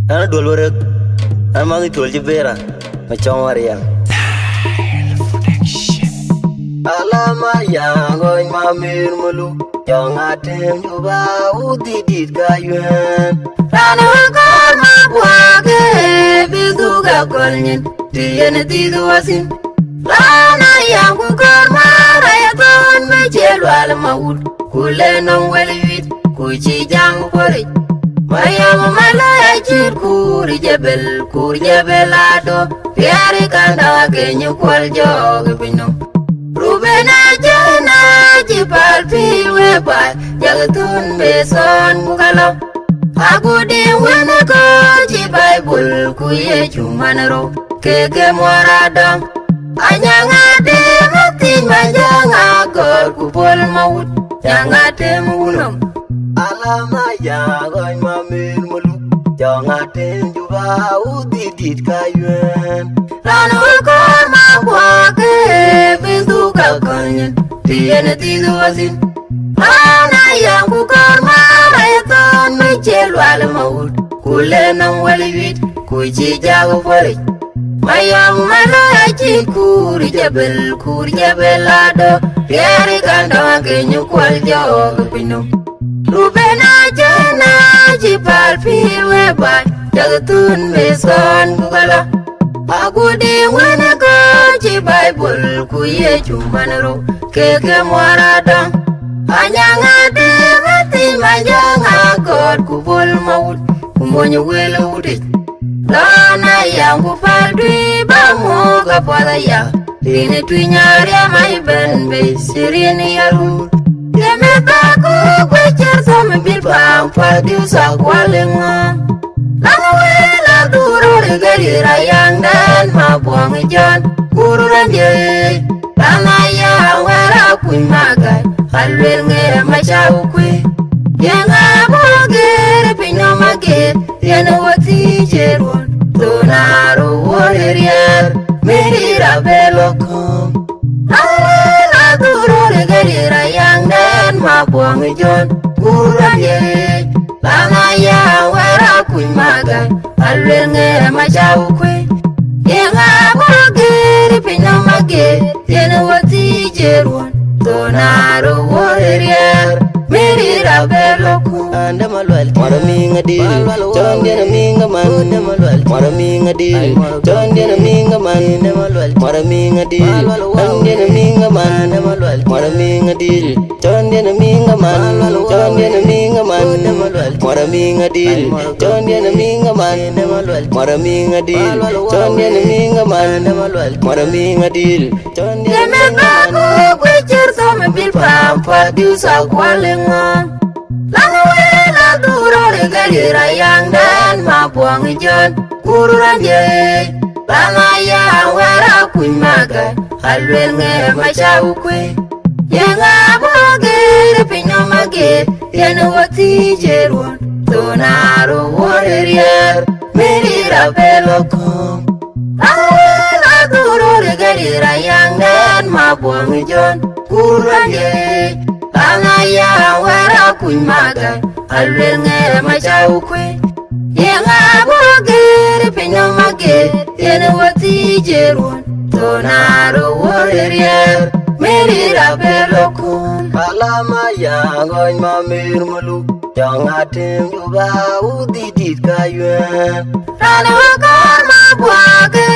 Ana dol worek. Ana mangi tol jibera. Ma chong waria. Alama yang goin mamir mulu. Yang atem juba udidit kayuan. Rana kor ma buake bidu ga kolnyin. Tiyene tidu asin. Rana yang kor ma rayaton me chelu almawul. Kule nong welwit kuchi jang pori. Mayam malaya chir kuri jebel ado. Piari kanda kenyu kwal jog binong. Rubena jana jipal piwe pai jagatun beson bukalo. Aku di wena ko jibai bul kuye cumanero keke muaradam. Anyangade mati majanga kor kupol maut jangate munam. Alama yang goin mamir mulu. Yang atem juga udidit kayuan. Rana kor ma buake bidu ga kolnyin. Tiyene tidu asin. Rana yang kor ma rayaton me chelu almawul. Kule nang welwit kuchi jago pori. Mayam malaya chir kuri jebel ado. Piari kanda kenyu kwal jog pinong. Rubena jana jipal piwe bai jagatun beson bukala. Aku di wena ko jibai bul kuye cumanero keke muaradam. Anyangade mati majanga kor kubul maut kumonyo wele udik. Lana yang kupal dui bamu kapada ya. Ini tuinyari amai ben be sirini yarut. Yemetaku kwecher sama bilbang padiu sakwalenga. Lana wela duro regalira yang dan mabuang ijan kururan ye. Lana yang wera pun magai halwel nge macau kwe. Yang abogir pino magir yana wati jerun. Donaru warrior mirira belokum. Lana duro regalira yang dan mabuang ijan kururan ye. Lana yang wera pun magai halwel nge macau kwe. Yang abogir pino magir yana wati jerun. Donaru warrior mirira belokum. Anda malwal marami ngadil John dia minga man marami ngadil John dia minga man marami ngadil John dia minga man marami ngadil John dia minga man John dia minga man marami ngadil John dia minga man marami ngadil John dia minga man marami ngadil John dia minga man kwecher sama bilbang padiu sakwalenga. Lana wela duro regalira yang dan mabuang ijan kururan ye. Lana yang wera pun magai halwel nge macau kwe. Yang abogir pino magir yana wati jerun. Donaru warrior mirira belokum. Lana wela duro regalira yang dan mabuang ijan kururan ye. Lana yang wera pun magai halwel nge macau kwe. Yang abogir pino magir yana wati jerun. Donaru warrior mirira belokum. Alama yang goin mamir mulu. Yang atem juga udidit kayuan. Rana kor ma buake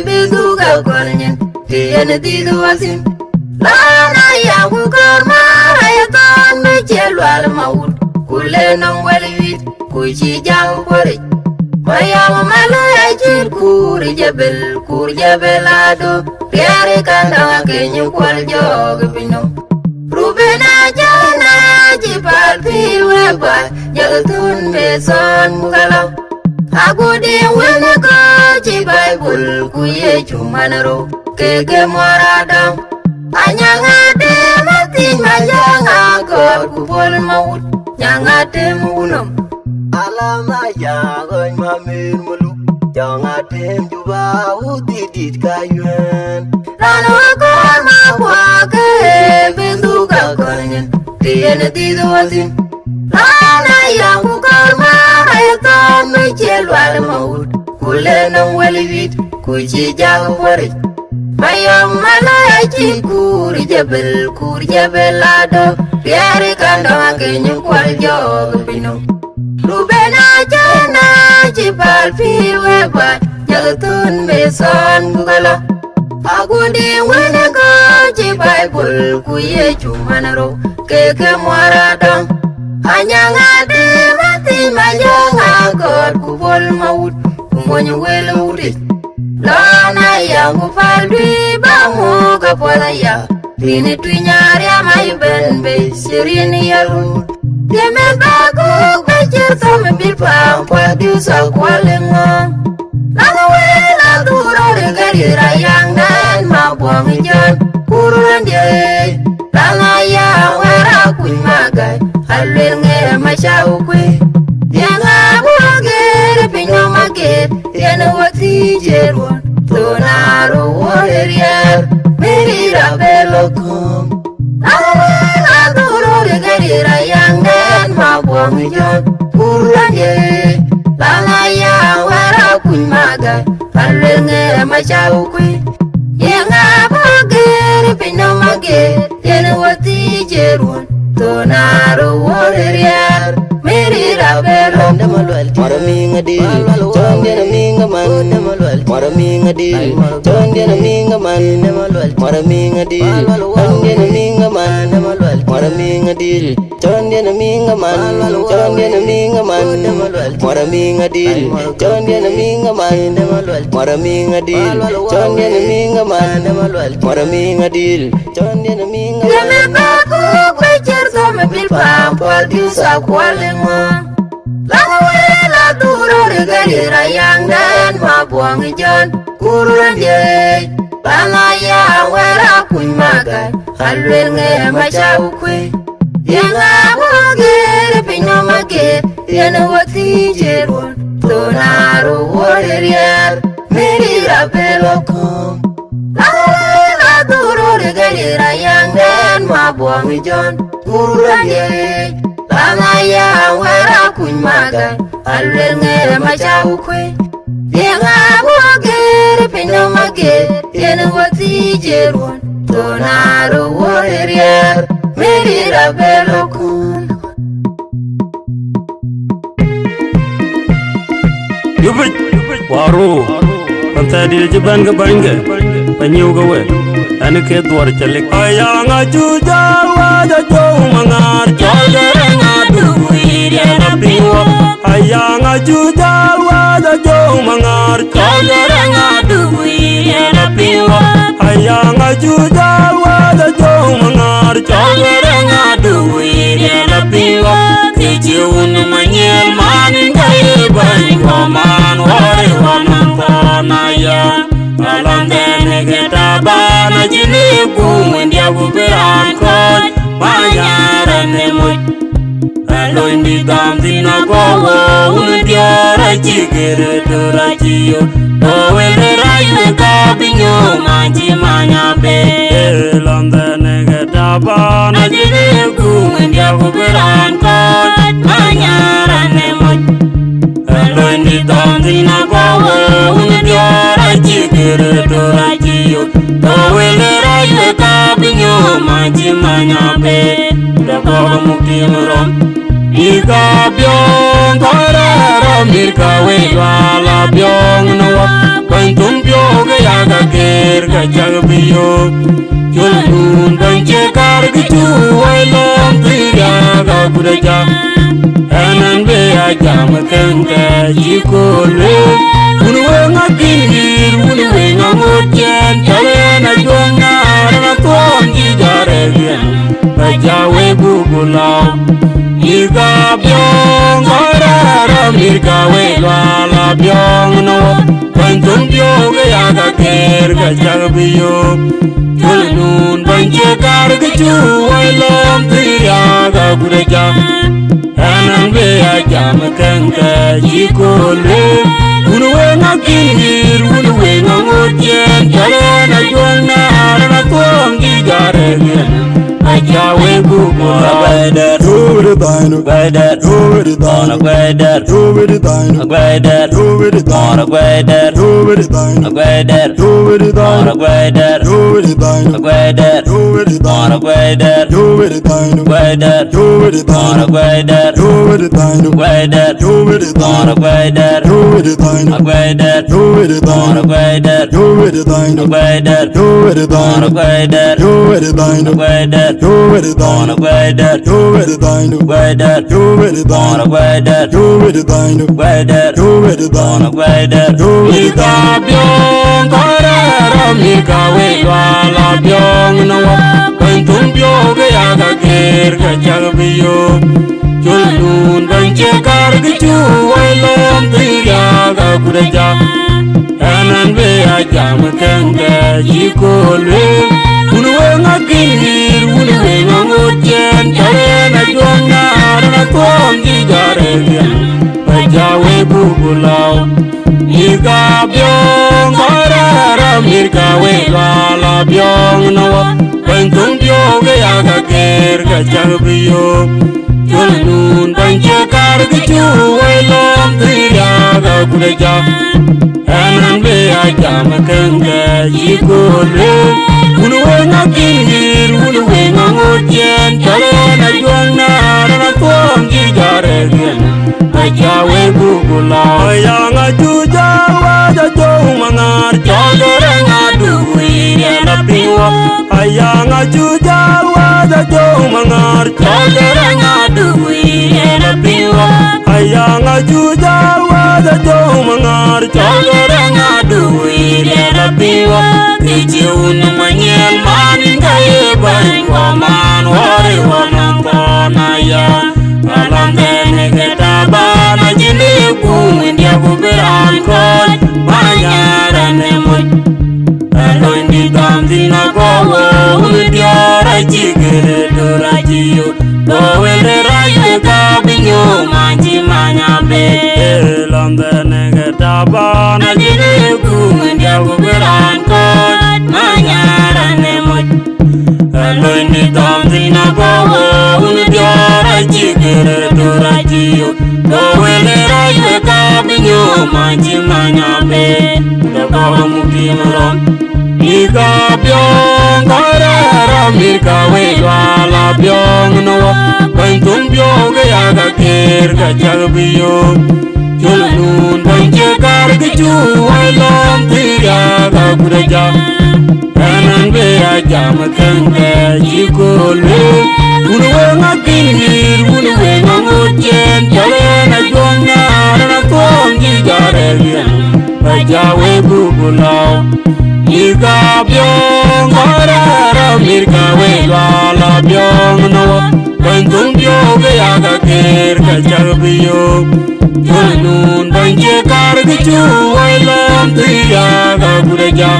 bidu ga kolnyin. Tiyene tidu asin. Lana yang kor ma rayaton me chelu almawul. Kule nong welwit kuchi jang pori. Mayam malaya chir kuri jebel ado. Piari kanda kenyu kwal jog binong. Rubena jana jipal piwe bai jagatun beson bukalo. Aku di wena ko jibai bul kuye cumanero keke muaradam. Anyangade mati majanga kor kupol maut jangate munam. Alama yang goin mamir mulu. Yang atem juga udidit kayuan. Rana kor ma buake bidu ga kolnyin. Tiyene tidu asin. Lana yang kor ma rayaton me chelu Kulenong welivit kuji jago pori Mayom malayaji kuri jabel ado Biari kandong akenyu kwal jog bino Rubena jana jibal piweba Jagatun beson gugala Agudi wenego jibai bul kuye chumanaro Keke muaradang Anyangade mati majanga God kubol maut Kumonyo welo urit Lana yangu palbi bangu kapoda ya Tini tuinyari amai benbe sirini yaru Deme bagu kwecher tome bilpang Kwa diusa kwa lengo Lana wela duro regarira yang dan mabuang ijan Kururan dia Lana yang wera kuy magai Halil nge masyau kwe Dianga buagir pinyo magir Diana wakti jerwan Tonaro warrior Mirira belokum Lana duro regarira yang dan mabuang ijan Kururan dia Lana yang wera kuy magai Halil nge masyau kwe Dianga buagir pinyo magir Diana wakti jerwan Tonaro warrior Mirira belom Marami ngadil John dia naminga man Marami ngadil John dia naminga man Marami ngadil John dia naminga man Marami ngadil John dia naminga man John dia naminga man Marami ngadil John dia naminga man Marami ngadil John dia naminga man Marami ngadil John dia naminga man Sama bilpang pal diusa kualengo Langa wela duro regarira yang dan mabuang ijan Kururan dia Langa yang wera kuy magai Halwel nge masyau kwe Yang abogir pinyo magir Yang wakti jerwan Tonaro warrior Mirira belokum Langa wela duro regarira yang dan mabuang ijan Kururan dia Langa yang wera kuy magai Halwel nge masyau kwe Yang abogir pinyo magir Yang wakti jerwan Tonaro warrior Mirira belokum Yubit Waru Panta di jeban ke bangga Panyu gawe Anu ke duar calik Ayang aju jawa jauh mangar Jodoreng adu iriana piwa Ayang aju jawa jauh mangar Jodoreng adu iriana piwa Ayang aju jawa jauh mangar Jodoreng adu iriana piwa Tijiun manyel manin kaya bani waman Wari waman panaya Alam dene kita bana jini bungun dia buberan kot Banyaran emut Alo indi dam dina kowo Undia raci gere turaciyo Dowele rayu kabinyo Manji manyabe Alam dene kita bana jini bungun dia buberan kot Banyaran emut Alo indi dam dina kowo Undia raci gere turaciyo Dowele rayu kabinyo Manji manyabe Dako mukimurom Ika biong karara mirka wala biong nawa Bantum biong yaga ker kacang biong Julun bancekar gitu wailom triyaga kudaja Enan bea jam kenta jikole Unwe ngakingir unwe ngamutjen Talena juanga rana tuang jijaregian Bajawe bugulau Ika biong karara mirka wala biong nawa Bantum biong yaga ker kacang biong Julun bancekar gitu wailom triyaga kudaja Enan bea jam kenta jikole Unwe ngakingir unwe ngamutjen Talena juanga rana tuang jijaregian jawe bubula gwedet Over the dino, gwedet over the ona dino, gwedet over the dino, gwedet over the ona dino, gwedet over the dino, gwedet over the ona dino, gwedet over the dino, gwedet over the ona dino, gwedet over the dino, gwedet over the ona dino, gwedet over the dino, gwedet over the ona dino, gwedet over the dino, gwedet over the ona dino, gwedet over the dino, gwedet over the ona dino, gwedet over the dino, gwedet over the ona dino, gwedet over the dino, gwedet over the ona dino, gwedet over the dino, gwedet over the ona dino, gwedet over the Mika dino. byong karara mika wedwa la byong nawa Bantum byog ya ga ger ga jagbiyo Julun banche kar gichu wailom tiya ga kudaja Anan be ya jam kanga jikolwe Unwe ngakir unwe ngamojen Kare na juanga arana tuam jigare Bajawe bubulau Mika byong karara mika wedwa la byong nawa Bantum byog ya ga ger ga jagbiyo Julun banche kar gichu wailom tiya ga kudaja Anan be ya jam kanga jikolwe Unwe ngakir unwe ngamojen Kare na juanga arana tuam jigare Bajawe bubulau Ayanga juja waja jauh mangar Jogore ngadu ire lapiwa Ayanga juja waja jauh mangar Jogore ngadu ire lapiwa Ayanga juja waja jauh mangar Jogore ngadu ire lapiwa Kiji unu manyel manin kaye bari waman wari wanang kona ya Alam dene ketabana jindi kumin dia kuberan koj Manyara nemoj Aloin di tamti na kowo Udiara jigere dorajiyo Dowele rayu kabinyo manji manyabe Alam dene ketabana jindi kumin dia kuberan koj Manyara nemoj Aloin di tamti na kowo Udiara jigere dorajiyo Dowele rayu kabinyo manji manyabe Dakawa mukimurom Mika byong karara mika wedwa la byong nawa Bantum byog ya ga ker ga jagbiyo Julun banche kar gichu wailom tiya ga kudaja Anan be ya jam kanga jikolwe Unwe ngakir unwe ngamojen Jale na juanga arana tuam jigare Bajawe bubulau Mika byong karara mika wedwa la byong nawa Bantum byog ya ga ker ga jagbiyo Julun banche kar gichu wailom tiya ga kudaja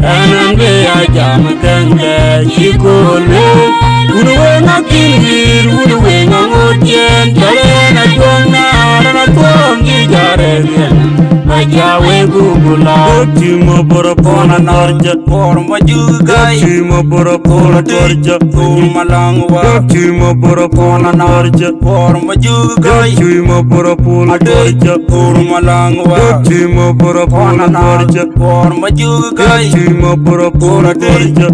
Anan be ya jam kanga jikolwe Unwe ngakir unwe ngamojen Jale na juanga arana tuam jigare Bajawe bubulau Timo borapona narja Porma jugai Timo borapona narja Malangwa Timo borapona narja Porma jugai Timo borapona narja Malangwa Timo borapona narja Porma jugai Timo borapona narja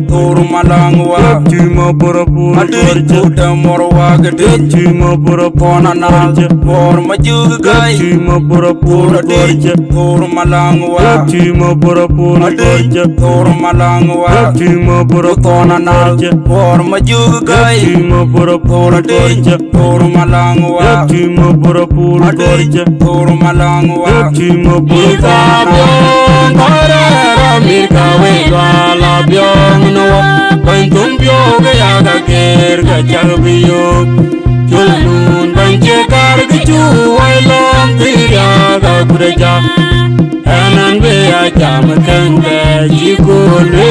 Malangwa Timo borapona narja Morwa gede Timo borapona narja Porma jugai Timo borapona narja Malangwa Timo borapona narja Malangwa Timo borapona narja Porma jugai Timo borapona narja Malangwa Timo borapona narja Malangwa Timo borapona narja Mika wedwa la byong nawa Bantum byog ya ga ger ga jagbiyo Julun banche kar gichu wailom tiya ga kudaja Anan be ya jam kanga jikolwe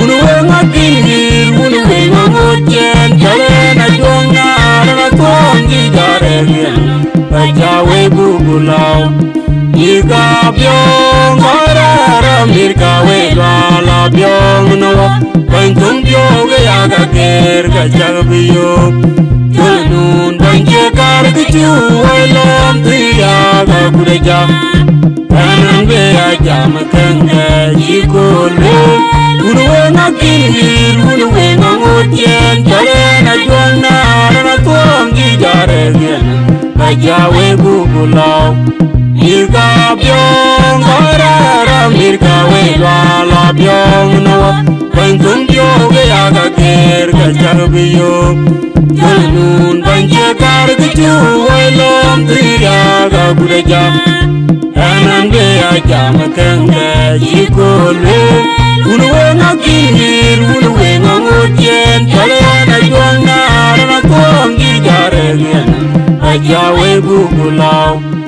Unwe ngakir unwe ngamojen Jale na juanga arana tuam jigare Bajawe bubulau Mika byong karara mika wedwa la byong nawa Bantum byog ya ga ger ger ka jagbiyo Junun banje kar kichu wailom tiya ga kureja Kanan be ajam kanga jikole Unuwe na kinhir unuwe na ngutien Jale na juana na tuangi jare gen Kajawe gugulau Mirka byong karara mirka welala byong nawa Bantung byoge aga ger kajagbiyo Junun banje kar kichu wailom tiya ga kureja Kanan be ajam kanga jikole Unuwe na kinhir unuwe na ngutien Jale na juana na tuangi jare gen Kajawe gugulau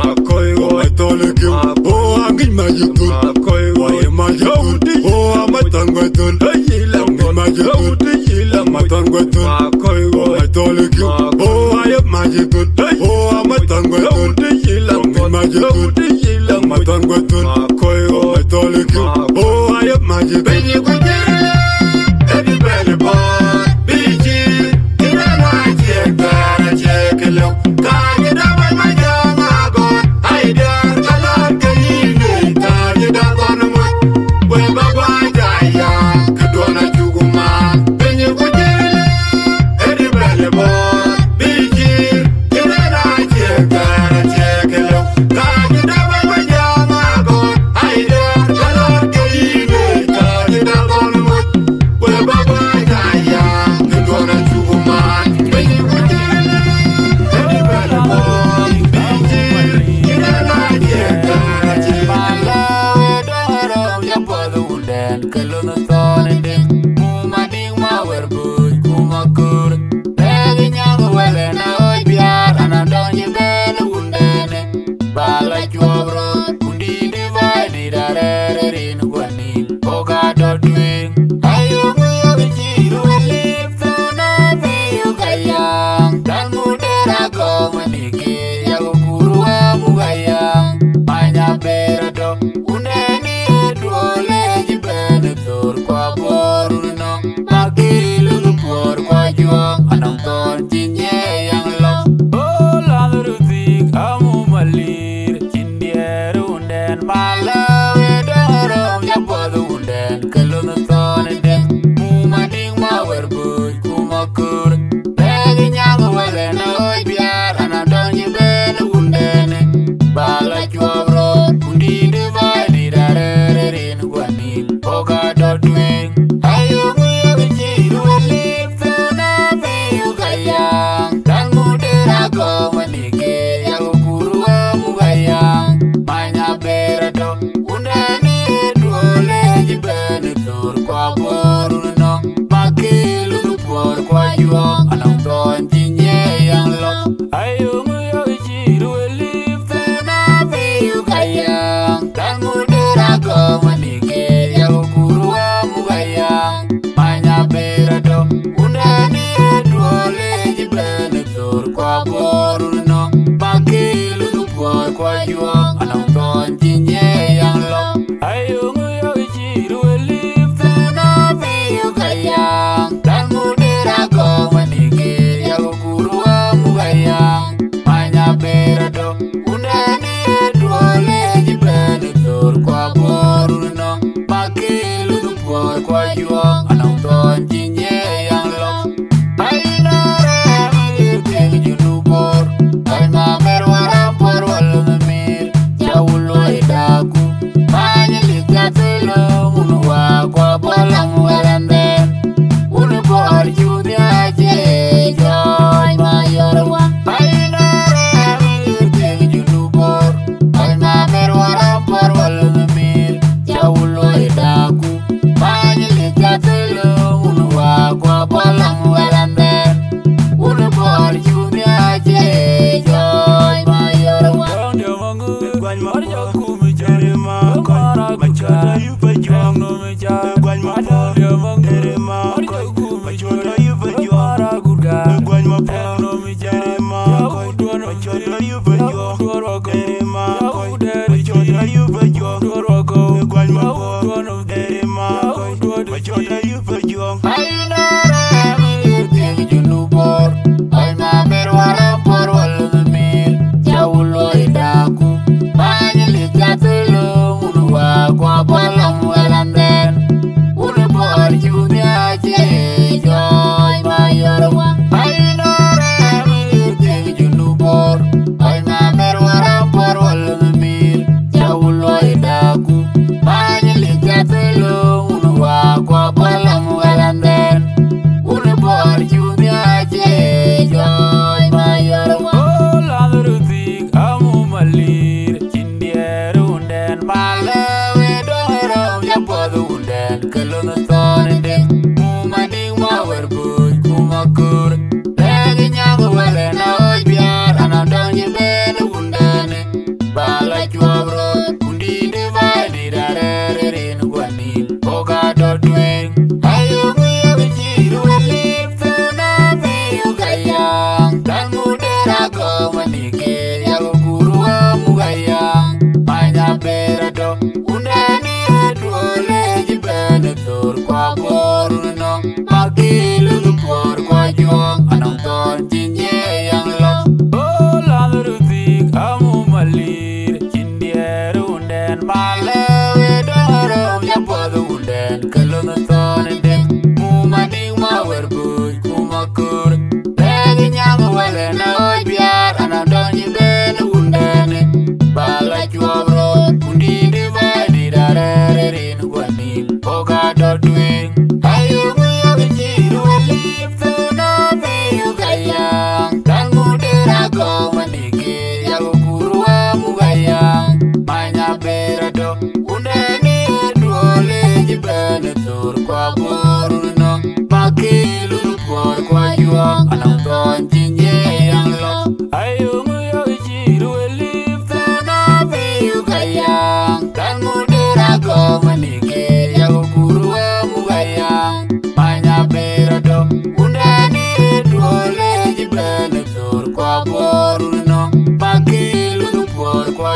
Oh, I told you. Oh, I'm getting my youth. Oh, I'm my youth. Oh, I'm my tongue. I'm my youth. I'm my tongue. Oh, I told you. Oh, I am my youth. Oh, I'm my tongue. I'm my youth. I'm my tongue. Oh, I told you. Oh, I am my youth.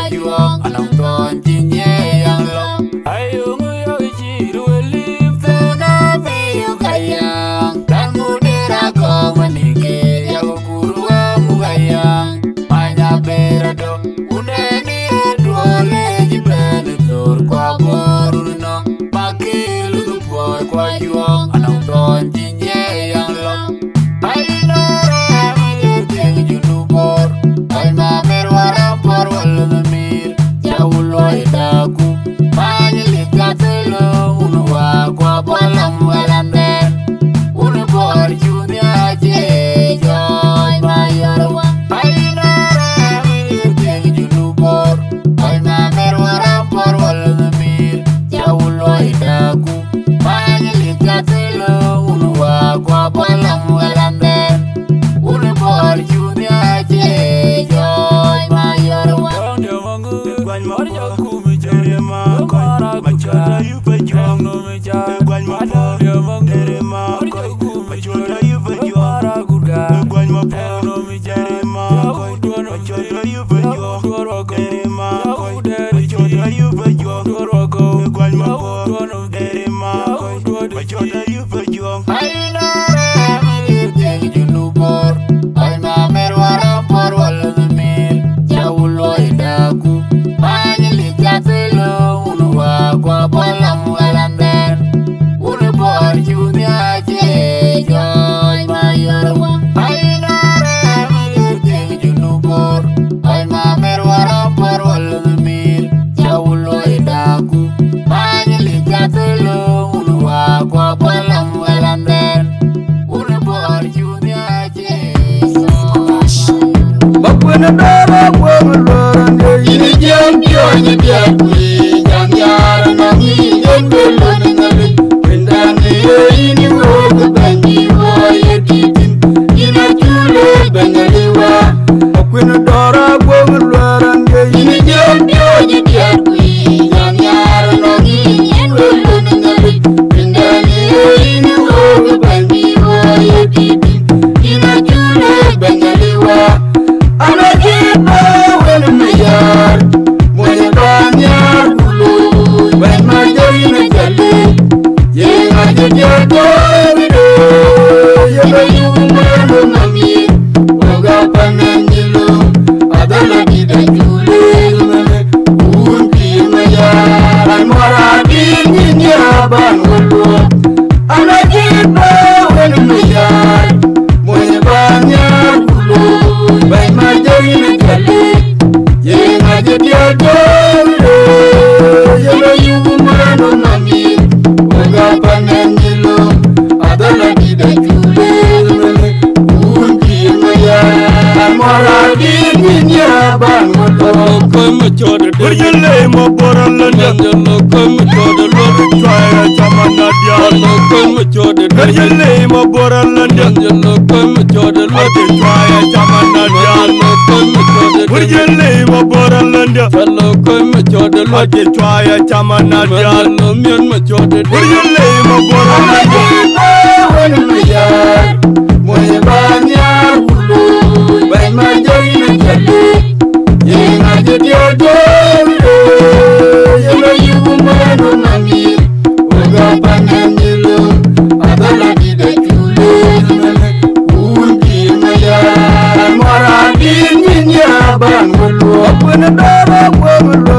juang anong ton jinye yang lo ayung yo jiru lip na biu kayang dan mudera ko manike ya guru mu kayang manya berado uneni dole jiben tur kwa boruno makil du por kwa juang anong ton jinye yang lo Ake chwaya chama na dial no mien ma chode de yele ma bora na wen ma yar moye banya bulu bai ma joyi na jale ye na de dio yele yu ma no mami oga pananyelo adala di de chule unti ma yar mora di nya bangolo apena dara gwolo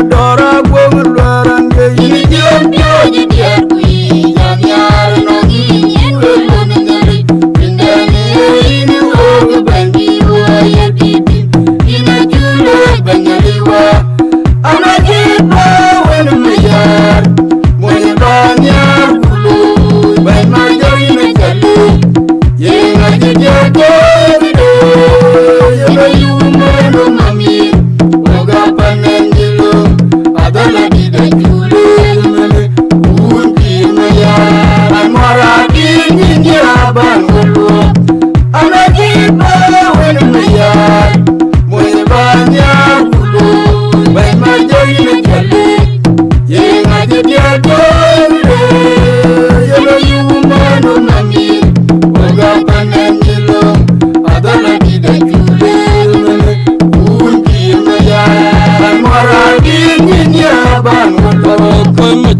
Dora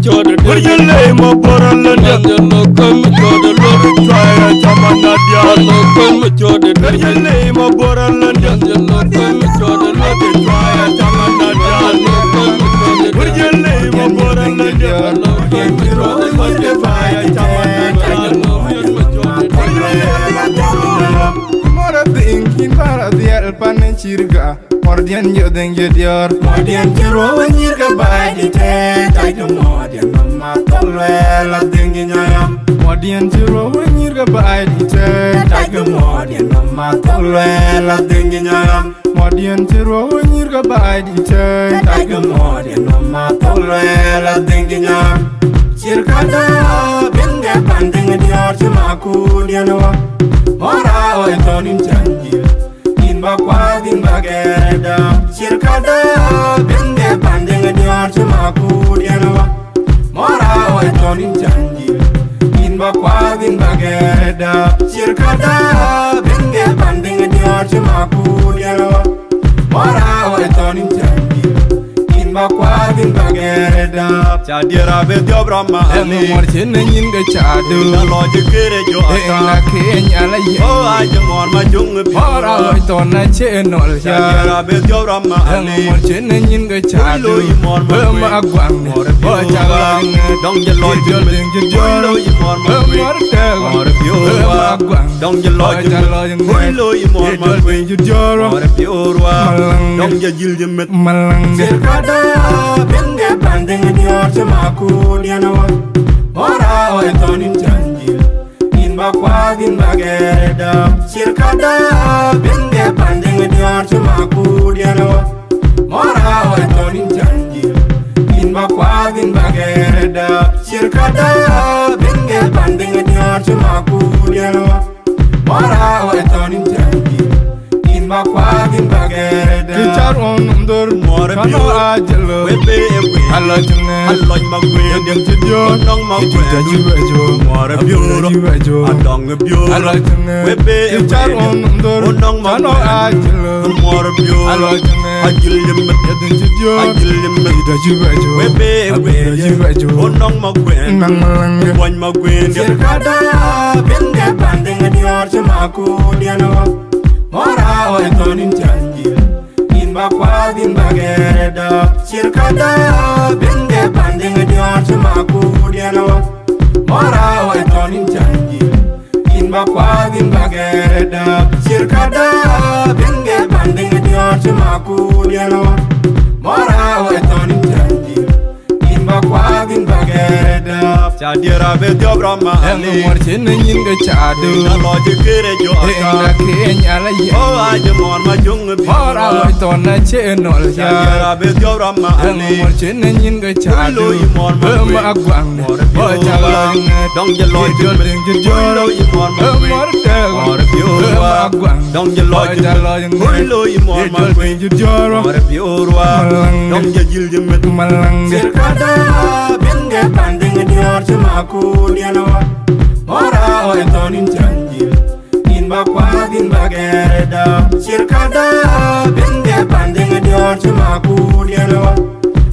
chode Urjele ma boral lende no kam chode lo twaya chamana dia no kam chode Urjele ma boral lende no kam chode lo twaya chamana dia no kam chode Urjele ma boral lende no kam chode lo twaya chamana dia no kam chode Mora thinking para dial panen chirga Mordian joden jodior Mordian jero nyirga bayi te Tayo mordian mama tolwela dengi nyayam Mordian jero nyirga bayi te Tayo mordian mama tolwela dengi nyayam Mordian jero nyirga bayi te Tayo mordian mama tolwela dengi nyayam Chirkada benge pandeng dior chumaku dianwa Mora oi tonin chanjil Bakwa din bageda Chirkada benge pandeng dior chumaku dianwa Mora oi tonin chanjil Bakwa din bageda Chirkada benge pandeng dior chumaku dianwa Mora oi tonin chanjil Bakwa din bageda Chadira be diobrama Eno morchin nyin ga chadu Na loje kere jo Enga kenya la ye Oh aje mor ma jung bi Mora oi tona chenol ya Chadira be diobrama Eno morchin nyin ga chadu Bema agwang Bo chalang Dong je loje ding je jolo yi mor ma bi Mor tego Mor biurwa Bema agwang Dong je loje Lo yi mor ma bi je jolo Mor biurwa Dong je jil je met Malang Chirkada benge pandeng dior chumaku dianwa Mora oi tonin chanjil Bakwa din bageda Chirkada benge pandeng dior chumaku dianwa Mora oi tonin chanjil Bakwa din bageda Chirkada benge pandeng dior chumaku dianwa Mora oi tonin chanjil Bakwa din bageda Kichar ondur Mor Kano ajelo Webe Halo junge Halo magwe Yang jidio Nong magwe Juwejo Mor biuro Adong biuro Halo junge Webe Kichar ondur Nong Kano magwe ajelo Mor biuro Halo junge Ajil yemet Yang jidio Ajil yemet Juwejo Webe Juwejo Nong magwe Nang malang Wany magwe Chirkada benge pandeng dior chumaku dianwa Mora oi tonin chanjil Bakwa din bageda Chirkada benge pandeng dior chumaku dianwa Mora oi tonin chanjil Bakwa din bageda Chirkada benge pandeng dior chumaku dianwa Mora oi tonin chanjil Bakwa din bageda Chadira be diobrama Eno morchin nyin ga chadu Na loje kere jo Enga kenya la ye Oh aje mor ma jung bi Mora oi tona chenol ya Chadira be diobrama Eno morchin nyin ga chadu Bema agwang Bo chalang Dong je loje ding je jolo yi mor ma Mor tego Mor biurwa Bema agwang Dong je loje Lo yi mor ma ding je jolo Mor biurwa Dong je jil je met Malang Chirkada benge pandeng dior chumaku dianwa Mora oi tonin chanjil Bakwa din bageda Chirkada benge pandeng dior chumaku dianwa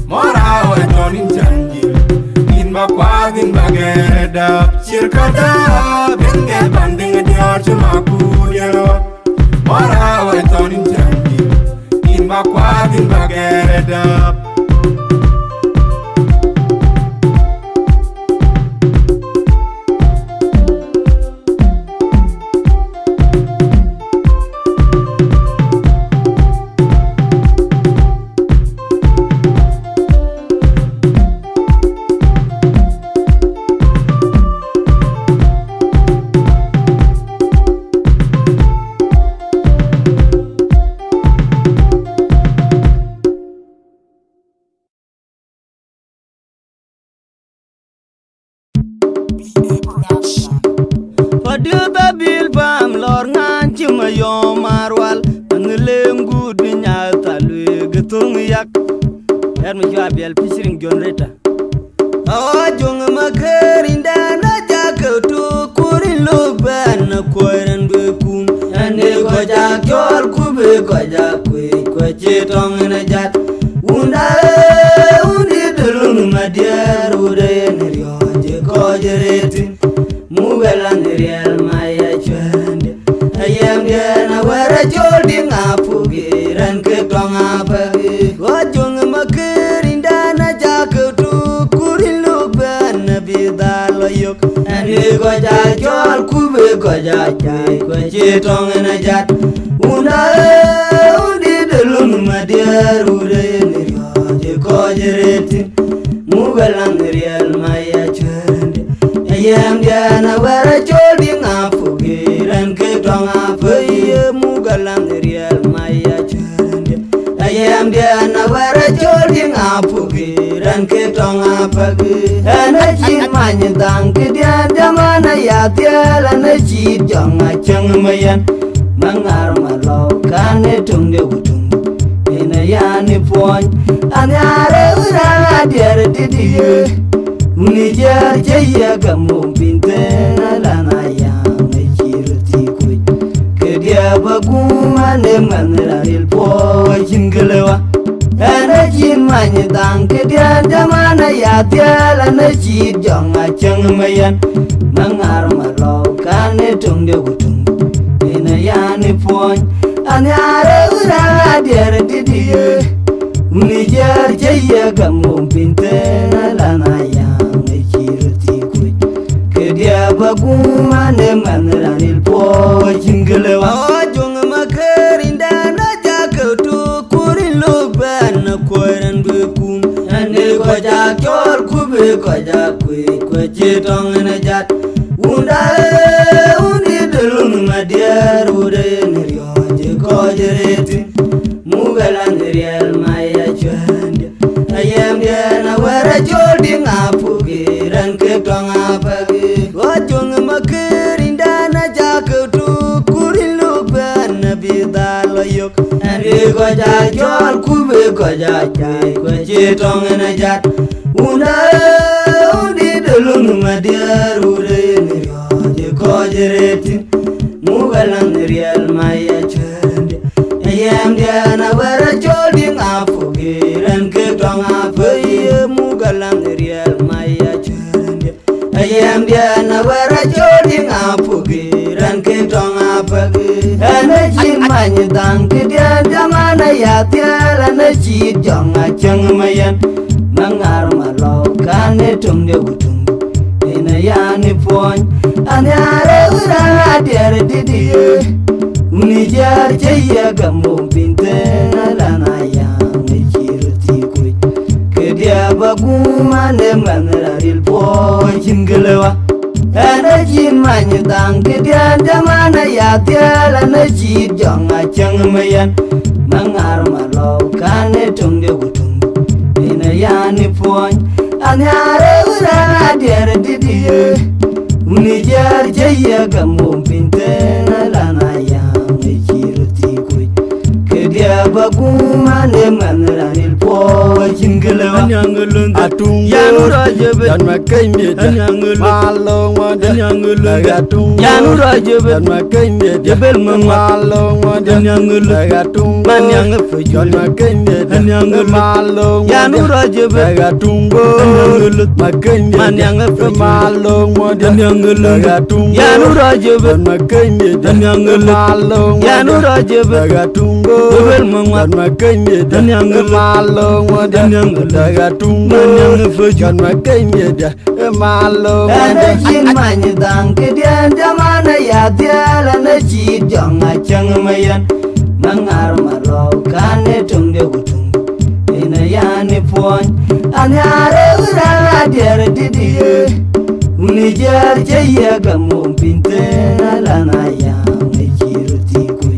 Mora oi tonin chanjil Bakwa din bageda Chirkada benge pandeng dior chumaku dianwa Mora oi tonin chanjil Bakwa din bageda Bil bam lor ngan chima yo marwal Ngelem gud nyata lwe getung yak Er mi jwa biel fishing John Rita Awa jong makerinda na jaka tu kurin lo ban na koiran be kum Ane ko jak jol kube ko jak kwe ko chetong na jat Unda undi dulung madiar ude ko ja chai ko che tong na jat unda undi delun ma dia rude ni je ko jereti mugalang real maya chende yam dia na wara chodi ngafu giran ke tong afa mugalang real maya chende yam dia na wara chodi ngafu giran ke tong afa ana chin many dang ke dia jamana ya tiala na chi jong a chang mayan mangar malo kane tung de gutung ina ya ni pon anyare ura der didiye uni jar cheya gamu binte la na ya me chirti ku ke dia baguma ne manra il po chinglewa ana chin many dang ke dia jamana ya tiala na chi jong a chang mayan mangar malo kane tung de gutung ina ya ni pon anyare ura der didiye uni jar cheya gamu binte la na ya me chirti ku ke dia baguma ne manra il po chinglewa jong makerinda na jakutu kurin loban koran bekum ane ko ja kyol kube ko ja ko chetong na jat unda undi delun madia rude ni je ko jereti mugalan real maya chande ayam dia na wara jodi ngafu giran ke tong apagi wajong makerinda na jakutu kurin loban bidala yok ane ko ja kyol kube ko ja chai ko chetong na jat unda undi delun madia rude ni je ko jereti mugalang real maya chande ayam dia na wara jodi ngafu giran ke tong afa mugalang real maya chande ayam dia na wara jodi ngafu giran ke tong afa ana chin many dang ke dia jamana ya tiala na chi jong a chang mayan mangar malo kane tung de gutung ina ya ni pon anyare ura der didiye uni jar cheya gamu binte la na ya me chirti ku ke dia baguma ne manra il po chinglewa ana chin many dang ke dia jamana ya tiala na chi jong a chang mayan mangar malo kane tung de gutung ina ya ni pon anyare ura der didiye uni jar cheya gamu binte la na ya me chirti ku ke dia baguma ne manra il po chinglewa Atung yanu rajebe dan makai meja malong wadah lagatung yanu rajebe dan makai meja jebel mama malong wadah lagatung man yang fejo dan makai meja malong yanu rajebe lagatung makai man meja yang fejo malong wadah lagatung yanu rajebe dan makai meja malong yanu wadah rajebe lagatung jebel mama dan makai meja malong wadah lagatung man yang fejo dan makai meja malong ana chin many dang ke dia jamana ya tiala na chi jong a chang mayan mangar malo kane tung de gutung ina ya ni pon anyare ura der didiye uni jar cheya gamu binte la na ya me chirti ku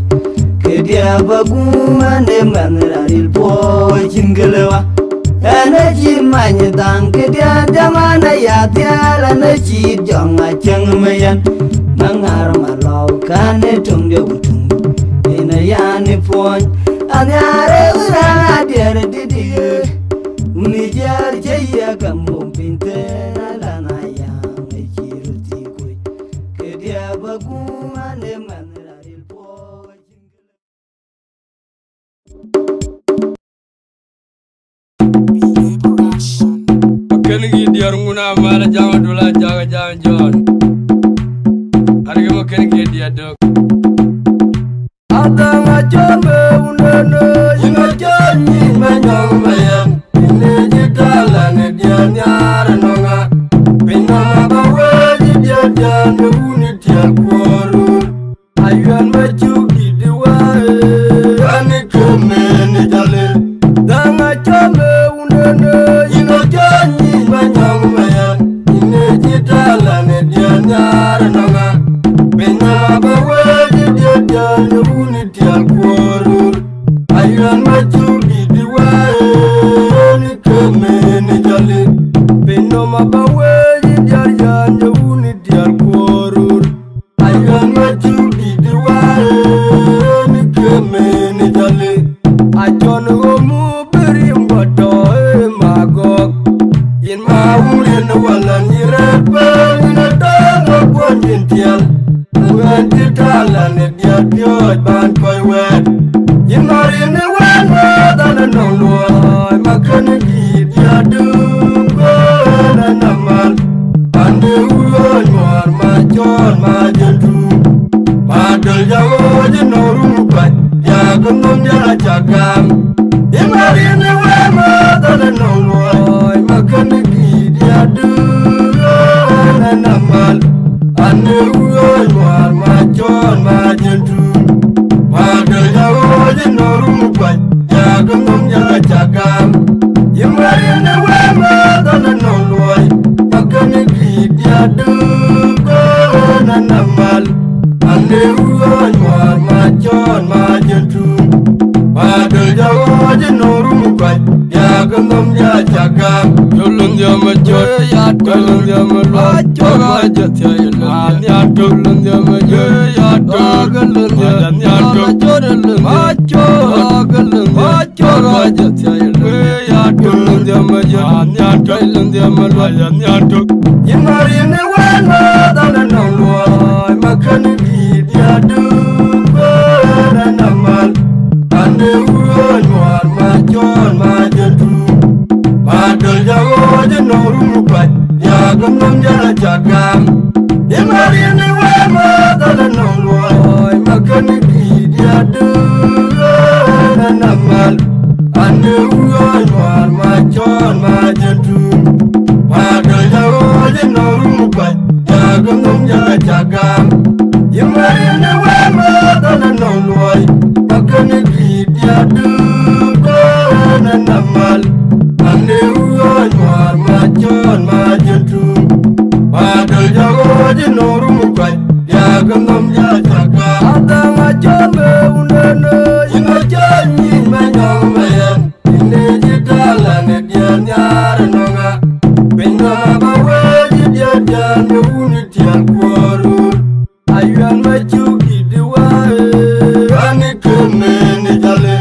ke dia baguma ne manra il po chinglewa ana chin many dang ke dia jamana ya tiala na chi jong a chang mayan mangar malo kane tung de gutung ina ya ni pon anyare ura der didiye uni jar cheya gamu binte la na ya me chirti ku ke dia baguma ne manra il po Kengi diar nguna mala jama dula jaga jaga jon. Harga mo kengi dia dok. Ada ngajombe unene ngajoni menyong mayam. Ini jidala ne dia nyara nonga. Pinama bawa dia jan uni dia kwa. Maurin walan irepel ina tanga ponjin tial Ugan titalan dia piot ban koi wet Yimarin wan madana nong luai Makan gi dia dungo na namal Ande uon muar majon majentu Madal jawo jenorum kwat Ya gunung jala cagam Yimarin wan madana nong luai Makan gi dia dungo na namal Ande uon muar majon majentu Madal jawo jenorum kwat Ya gunung jala cagam Yimarin wan madana nong luai Makan gi dia dungo na namal Ande uon muar majon majentu Madal jawo jenorum kwat Ya gunung jala cagam Yulun jama jod ya tulun jama lot Joga jat ya yulun ya tulun jama jod ya tulun ya tulun macho galun joga jat ya yulun ya tulun jama jod ya tulun jama lot ya tulun Yimarin wan madana nong luai Makan gi dia dungo na namal Ande uon muar majon majentu Madal jawo jenorum kwat Ya gunung jala cagam Yimarin wan madana nong luai Makan gi dia dungo na namal Ande uon muar majon majentu Madal jawo jenorum kwat Ya gunung jala cagam Yimarin wan madana nong luai Makan gi dia dungo na namal Ande uon muar majon majentu Madal jawo jenorum kwat Ya gunung jala cagam Ada ngajame undana Ina janji menyong mayan Ini jitalan dia nyar nonga Pindah bawa dia dan unit yang kuarur Ayuan maju kiduae Ani kemeni jale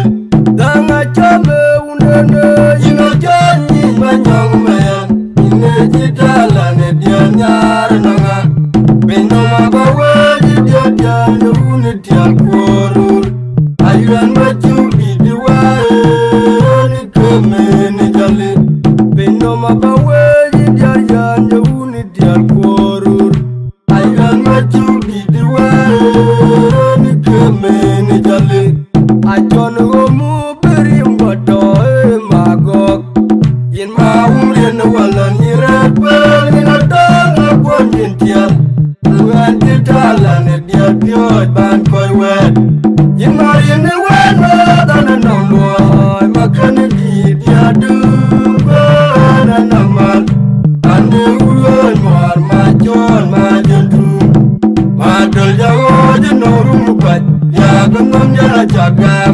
Danga jame undana Ina janji menyong mayan Ini jitalan dia nyar nonga Pindah bawa dia dan unit yang kuarur Ayuan maju kiduae Ani kemeni jale Pindah bawa dia dan unit yang kuarur Ayuan maju kiduae Ani kemeni jale Ajon gomu berim bodoh magok Yin maurin walan irepel ina tanga ponjin tial Ugan titalan dia piot ban koi wet Yimarin wan madana nong luai Makan gi dia dungo na namal Ande uon muar majon majentu Madal jawo jenorum kwat Ya gunung jala cagam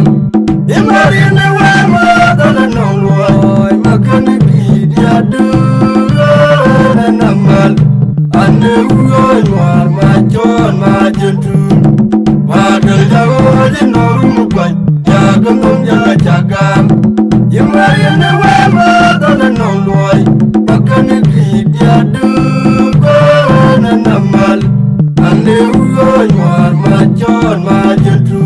Yimarin wan madana nong luai Makan gi dia dungo na namal Ande uon muar majon majentu Madal jawo jenorum kwat Ya gunung jala cagam Yimarin wan madana nong luai Makan gi dia dungo na namal Ande uon muar majon majentu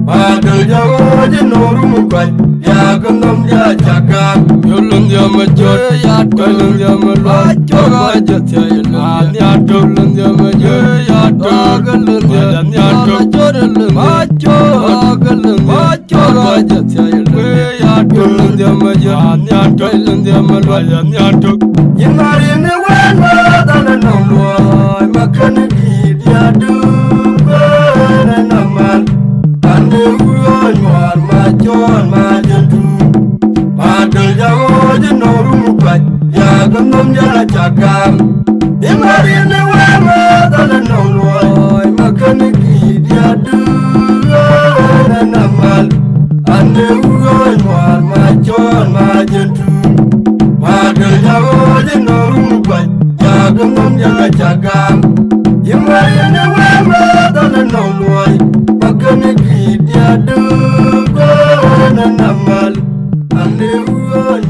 Madal jawo jenorum kwat Ya gunung jala cagam Yulun jama jod ya tulun jama lot Joga jat ya yulun ya tulun jama jod ya tulun ya tulun macho galun joga jat ya yulun ya tulun jama jod ya tulun jama lot ya tulun Yimarin wan madana nong luai Makan gi dia dungo na namal Ande uon muar majon majentu Madal jawo jenorum kwat Ya gunung jala cagam Yimarin wan madana nong luai Makan gi dia dungo na namal Ande uon muar majon majentu Madal jawo jenorum kwat Ya gunung jala cagam Yimarin wan madana nong luai Makan gi dia dungo na namal Ande uon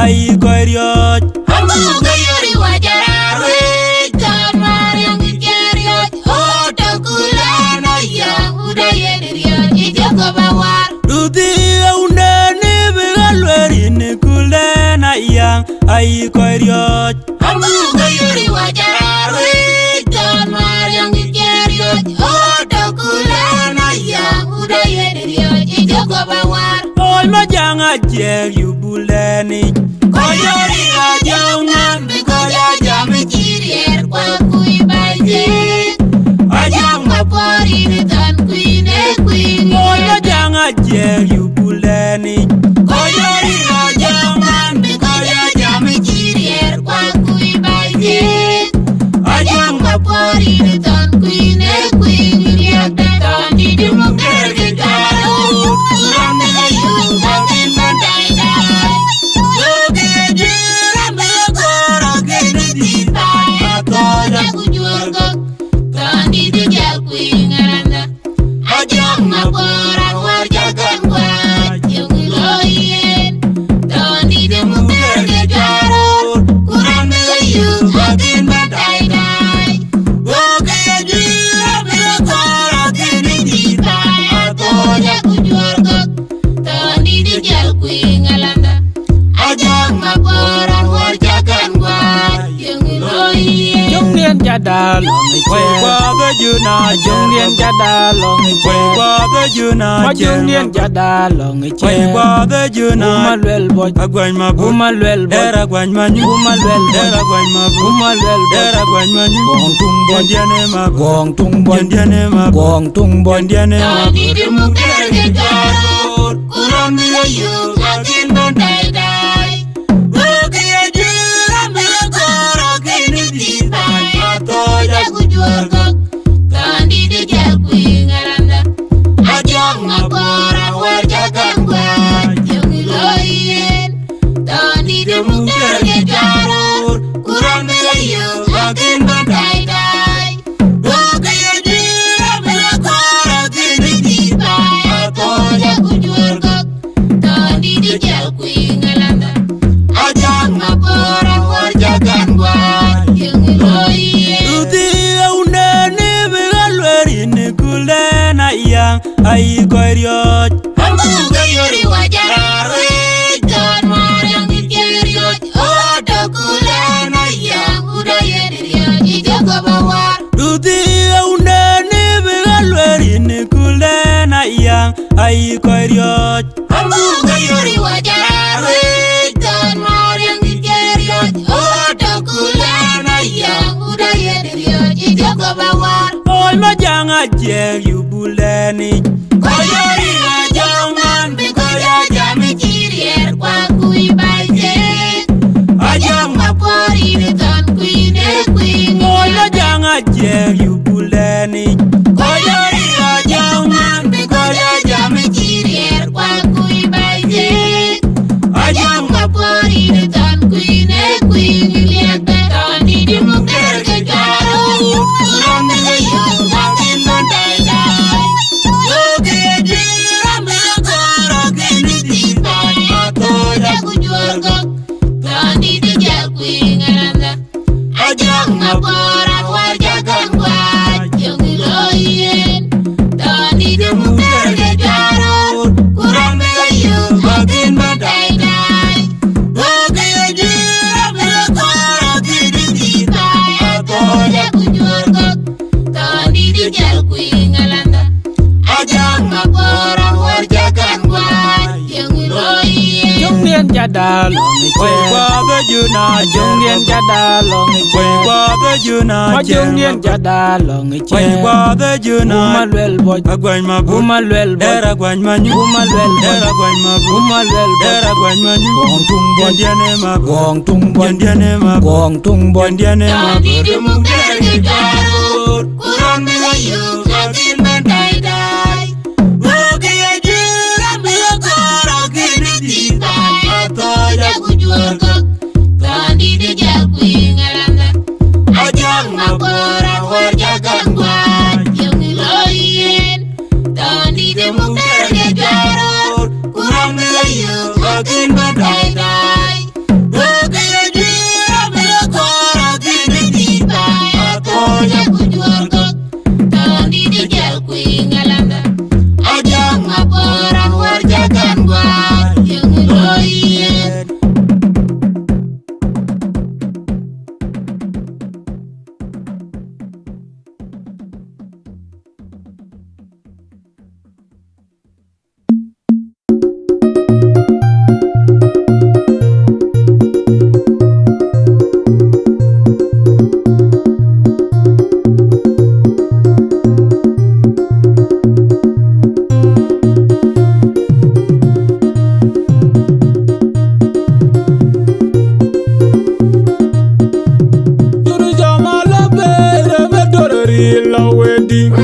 ai koiriot Ambu gayuri wajararwe John Mariam Geriot Odo kulana ya Udayediriot Ijoko bawar Duti unani bigalweri ni kulena yang ai koiriot Ambu gayuri wajararwe John Mariam Geriot Odo kulana ya Udayediriot Ijoko bawar Ol majanga jer yubuleni Koyori ajongan Bikoya jami chirier Kwa kui baje Ajang mapori Nitan kuine kuine Ol majanga jer yubuleni Koyori ajongan Bikoya jami chirier Kwa kui baje Ajang mapori Nitan kuine kuine Riakda Tandi di mungker Gitaro Kurang nelayu Sakin bandai dai Jada long Quay qua với dư na Trung niên jada long Quay qua với dư na Trung niên jada long Quay qua với dư na Umalwel boy Agwany ma bu Umalwel boy Era gwany ma nyu Umalwel boy Era gwany ma bu Umalwel boy Era gwany ma nyu Gong tung boy Diane ma Gong tung boy Diane ma Gong tung boy Diane ma Di mungker Gitaro Kurang nelayu Sakin bandai dai Tandi di jalku ngaranda Ajang ngapora warjakan buat Yang iloyen Tandi di mungker Gitaro Kurang nelayu Sakin bandai dai Bukaya jira Belakara kini ditai Atau jago juargak Tandi di jalku ngaranda Ajang ngapora warjakan buat Yang iloyen ai koiriot Ambu gayuri wajararwe John Mariam Geriot Odo kulana ya Udayediriot Ijoko bawar Duti unani bigalweri ni kulena yang ai koiriot Ambu gayuri wajararwe John Mariam Geriot Odo kulana ya Udayediriot Ijoko bawar Ol majanga jer yubuleni Koyori ajongan Bikoya jami chirier Kwa kui baje Ajang mapori Nitan kuine kuine Ol majanga jer yubuleni Koyori ajongan Bikoya jami chirier Kwa kui baje Ajang mapori Nitan kuine kuine Liakda Tandi di mungker Gitaro Kurang nelayu Sakin bandai dai Tandi di jalku ngaranda Ajang ngapora warjakan buat Yang iloyen Tandi di mungker Gitaro Kurang nelayu Sakin bandai dai Bukaya jira Belakara kini ditai Atau jago juargak Tandi di jalku ngaranda Ajang ngapora warjakan buat Yang iloyen Jungnian jada long Quay qua với dư na Jungnian jada long Quay qua với dư na Jungnian jada long Quay qua với dư na Umalwel boy Agwany ma bu Umalwel boy Era gwany ma nyu Umalwel boy Era gwany ma bu Umalwel boy Era gwany ma nyu Gong tung boy Diane ma Gong tung boy Diane ma Gong tung boy Diane ma Tandi di mungker Gitaro Kurang nelayu Sakin bandai dai Bukaya jira Belakara kini ditai Atau jago juargak Tandi di jalku ngaranda Ajang ngapora warjakan buat Yang iloyen Tandi di mungker Gitaro Kurang nelayu Sakin bandai dai wedi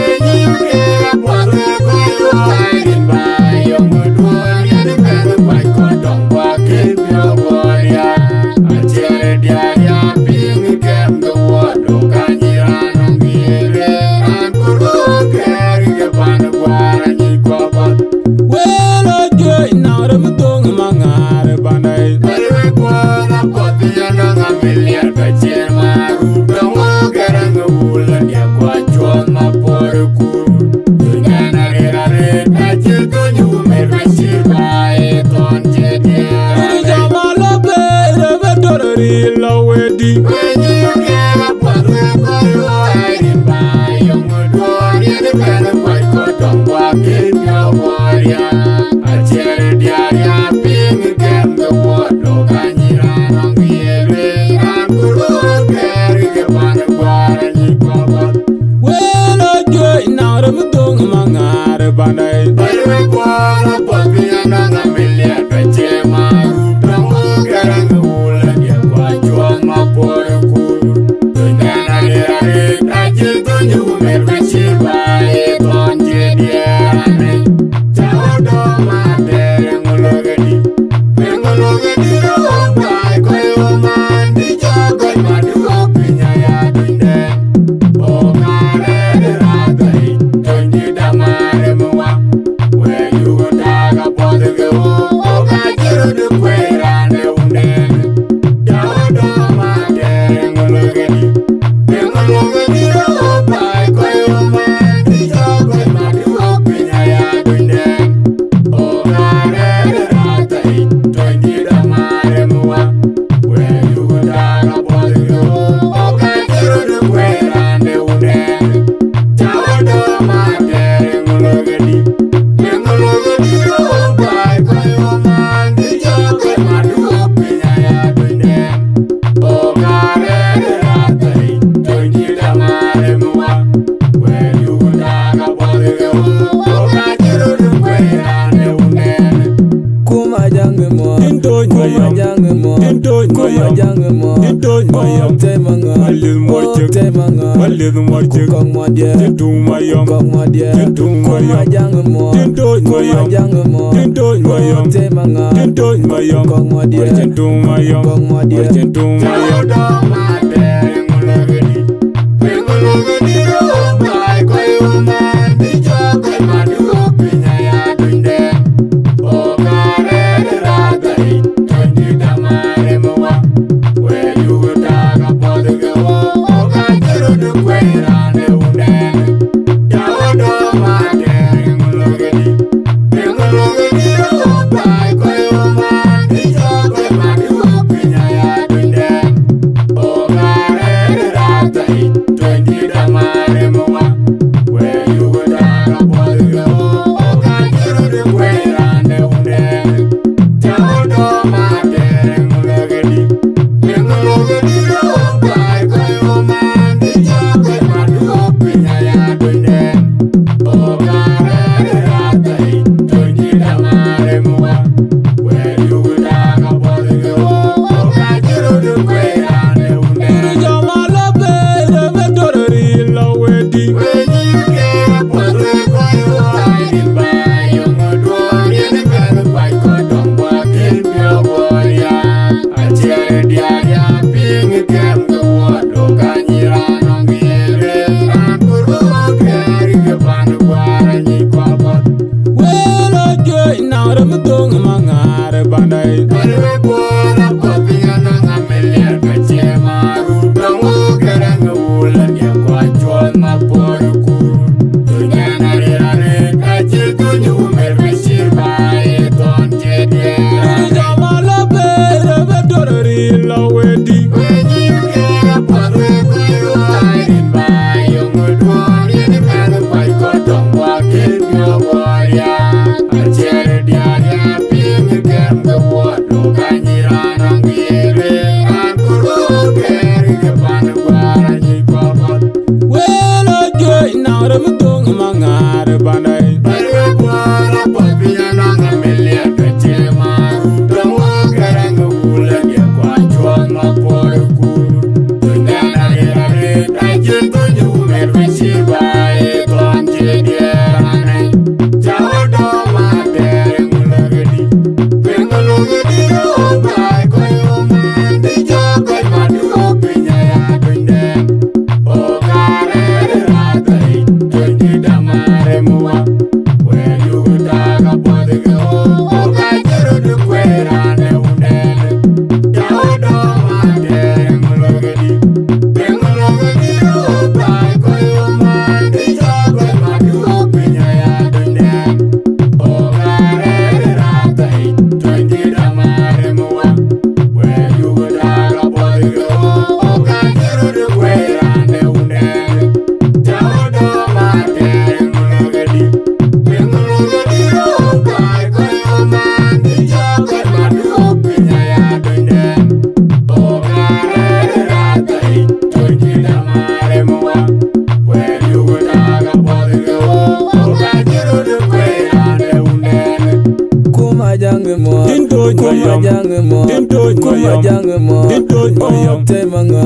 Oh,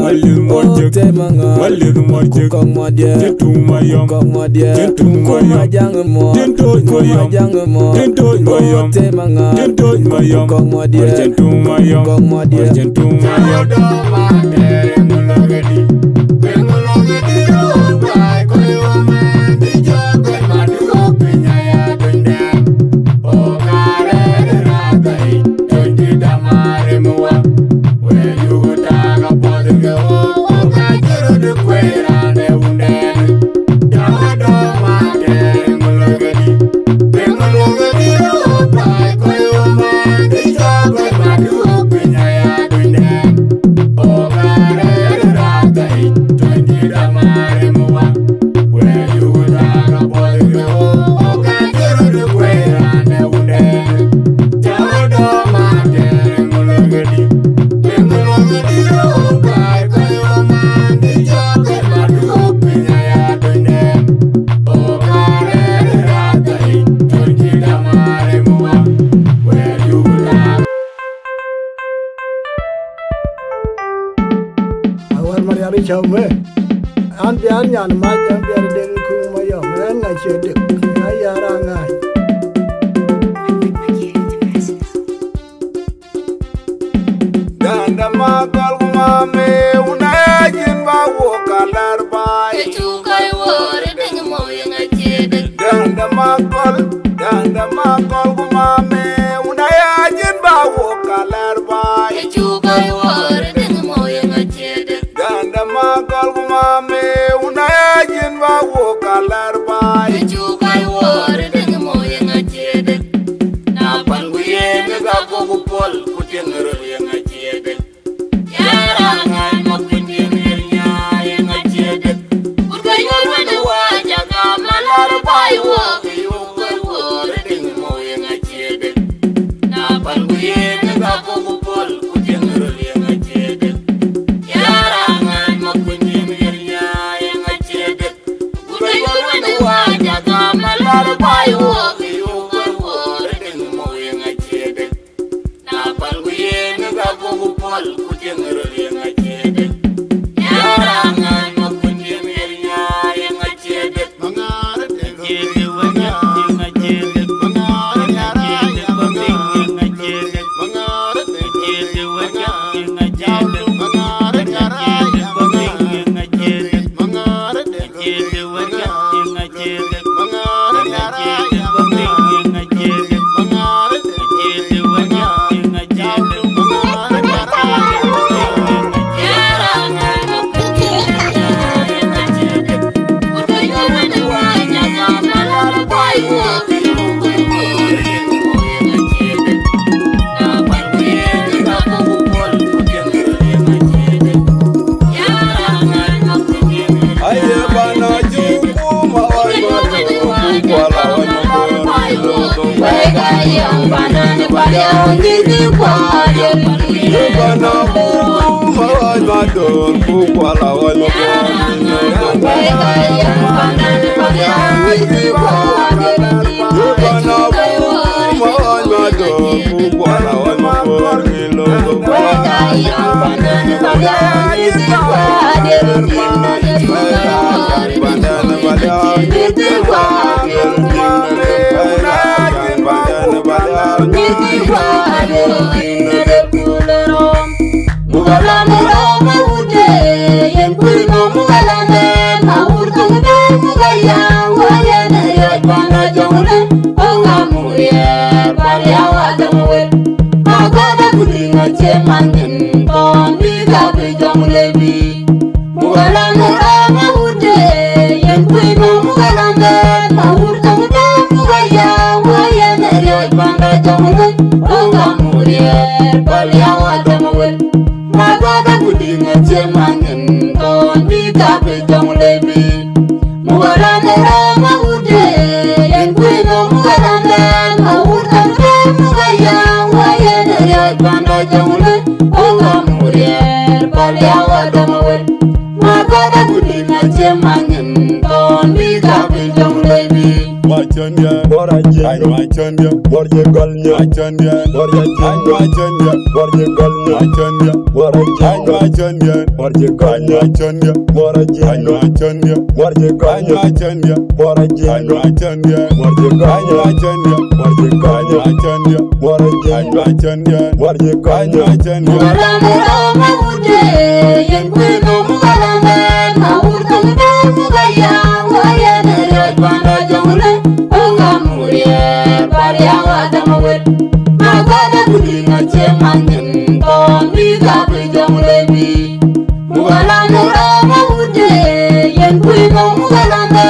Walil morjek Walil morjek Tentu mayam Tentu mayam Tentu mayam Tentu mayam Tentu mayam Tentu mayam Tentu Chome an bian nyan ma jam bian den ku ma yo ran na che de ay ara ngai dan da ma gal ma me una jin ba wo kalar ba tu kai wor ding mo yang che de dan da ma gal ma me una jin ba wo kalar ba tu kai wor ding mo yang che de Ganda magal mame una jin ba wo kalar bai tu kai wor ding mo yang che de na pan gu ye ga ko gu pol ku ten ro yang che de ya ra ngai mo ku ten nya yang che de ku ga yo na wa ja ga malar bai wo yu kai wor ding mo yang che de na pan gu ye ga ko gu pol ku ten ro yang che de machandia boraje ay machandia borje galnya machandia boraje ay machandia borje galnya machandia boraje ay machandia borje galnya machandia boraje ay machandia borje galnya machandia boraje ay machandia borje galnya machandia borje galnya machandia boraje ay machandia borje galnya machandia mura mura mawude yen kwino mugalame mawurtu mugaya wayene yajbana jamule ongamuye bariya wadamawel magana kudinga chemanyen ton biga jamule bi mura mura mawude yen kwino mugalame